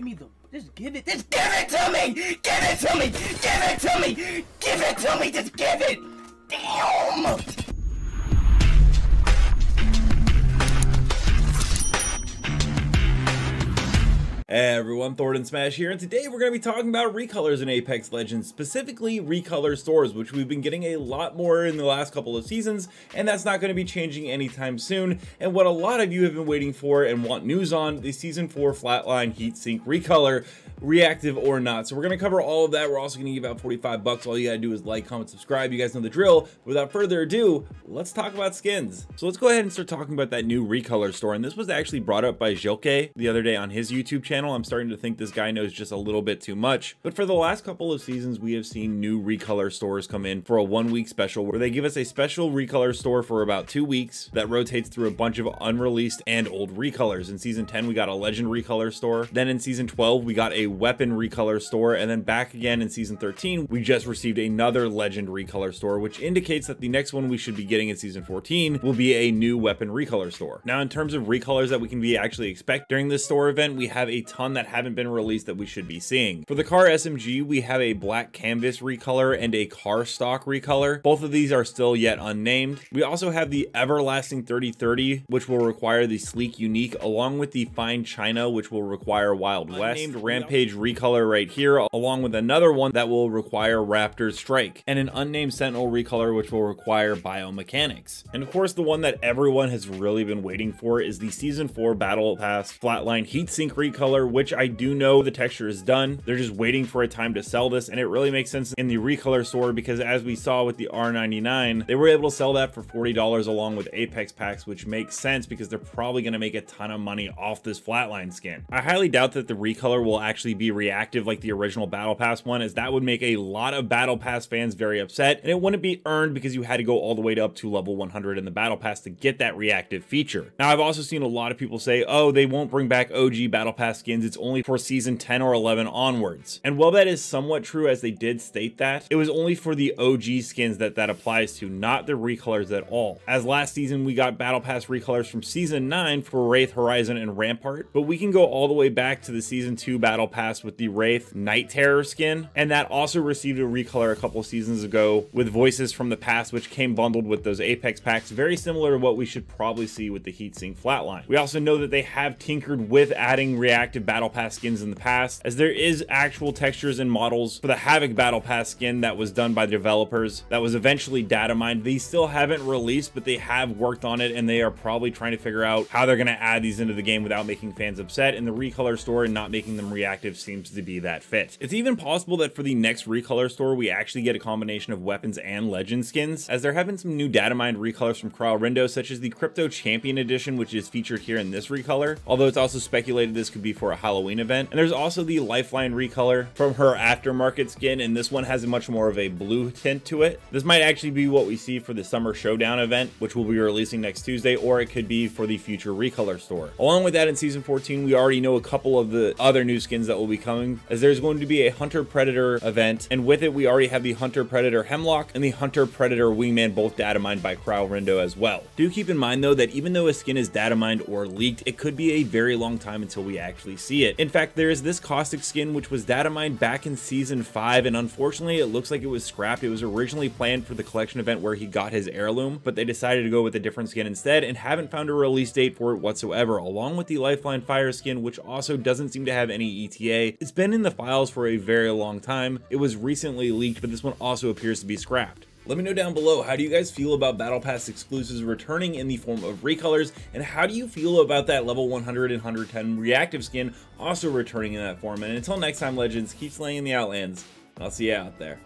Give me them. Just give it. Just give it to me. Give it to me. Give it to me. Give it to me. Just give it. Damn. Hey everyone, Thordan Smash here, and today we're going to be talking about recolors in Apex Legends, specifically recolor stores, which we've been getting a lot more in the last couple of seasons, and that's not going to be changing anytime soon. And what a lot of you have been waiting for and want news on, the Season 4 Flatline Heatsink recolor, reactive or not. So we're going to cover all of that. We're also going to give out 45 bucks. All you got to do is like, comment, subscribe. You guys know the drill. Without further ado, let's talk about skins. So let's go ahead and start talking about that new recolor store, and this was actually brought up by Jilke the other day on his YouTube channel. I'm starting to think this guy knows just a little bit too much, but for the last couple of seasons we have seen new recolor stores come in for a 1 week special where they give us a special recolor store for about 2 weeks that rotates through a bunch of unreleased and old recolors. In season 10 we got a legend recolor store, then in season 12 we got a weapon recolor store, and then back again in season 13 we just received another legend recolor store, which indicates that the next one we should be getting in season 14 will be a new weapon recolor store. Now in terms of recolors that we can actually expect during this store event, we have a ton that haven't been released that we should be seeing. For the car SMG, we have a black canvas recolor and a car stock recolor. Both of these are still yet unnamed. We also have the everlasting 3030, which will require the sleek unique, along with the fine china, which will require Wild West. Unnamed rampage recolor right here, along with another one that will require Raptor strike, and an unnamed sentinel recolor, which will require biomechanics. And of course, the one that everyone has really been waiting for is the season 4 battle pass flatline heatsink recolor, which I do know the texture is done. They're just waiting for a time to sell this, and it really makes sense in the recolor store because as we saw with the R99, they were able to sell that for $40 along with Apex packs, which makes sense because they're probably going to make a ton of money off this flatline skin. I highly doubt that the recolor will actually be reactive like the original battle pass one, as that would make a lot of battle pass fans very upset, and it wouldn't be earned because you had to go all the way up to level 100 in the battle pass to get that reactive feature. Now I've also seen a lot of people say, oh, they won't bring back OG battle pass skins, it's only for season 10 or 11 onwards. And while that is somewhat true, as they did state that, it was only for the OG skins that applies to, not the recolors at all. As last season we got battle pass recolors from season 9 for Wraith, Horizon, and Rampart, but we can go all the way back to the season 2 battle pass with the Wraith Night Terror skin, and that also received a recolor a couple seasons ago with Voices from the Past, which came bundled with those Apex packs, very similar to what we should probably see with the heatsink flatline. We also know that they have tinkered with adding reactive battle pass skins in the past, as there is actual textures and models for the Havoc battle pass skin that was done by the developers that was eventually data mined. These still haven't released, but they have worked on it, and they are probably trying to figure out how they're going to add these into the game without making fans upset, and the recolor store and not making them reactive seems to be that fit. It's even possible that for the next recolor store we actually get a combination of weapons and legend skins, as there have been some new data mined recolors from Kralrindo, such as the Crypto Champion Edition, which is featured here in this recolor, although it's also speculated this could be for a Halloween event. And there's also the Lifeline recolor from her aftermarket skin, and this one has a much more of a blue tint to it. This might actually be what we see for the Summer Showdown event, which we'll be releasing next Tuesday, or it could be for the future recolor store. Along with that, in season 14 we already know a couple of the other new skins that will be coming, as there's going to be a Hunter Predator event, and with it we already have the Hunter Predator Hemlock and the Hunter Predator Wingman, both data mined by Kralrindo as well. Do keep in mind though that even though a skin is data mined or leaked, it could be a very long time until we actually see it. In fact, there is this Caustic skin which was data mined back in season 5, and unfortunately it looks like it was scrapped. It was originally planned for the collection event where he got his heirloom, but they decided to go with a different skin instead and haven't found a release date for it whatsoever, along with the Lifeline Fire skin, which also doesn't seem to have any ETA. It's been in the files for a very long time. It was recently leaked, but this one also appears to be scrapped. Let me know down below, how do you guys feel about Battle Pass exclusives returning in the form of recolors, and how do you feel about that level 100 and 110 reactive skin also returning in that form? And until next time, Legends, keep slaying in the Outlands, and I'll see you out there.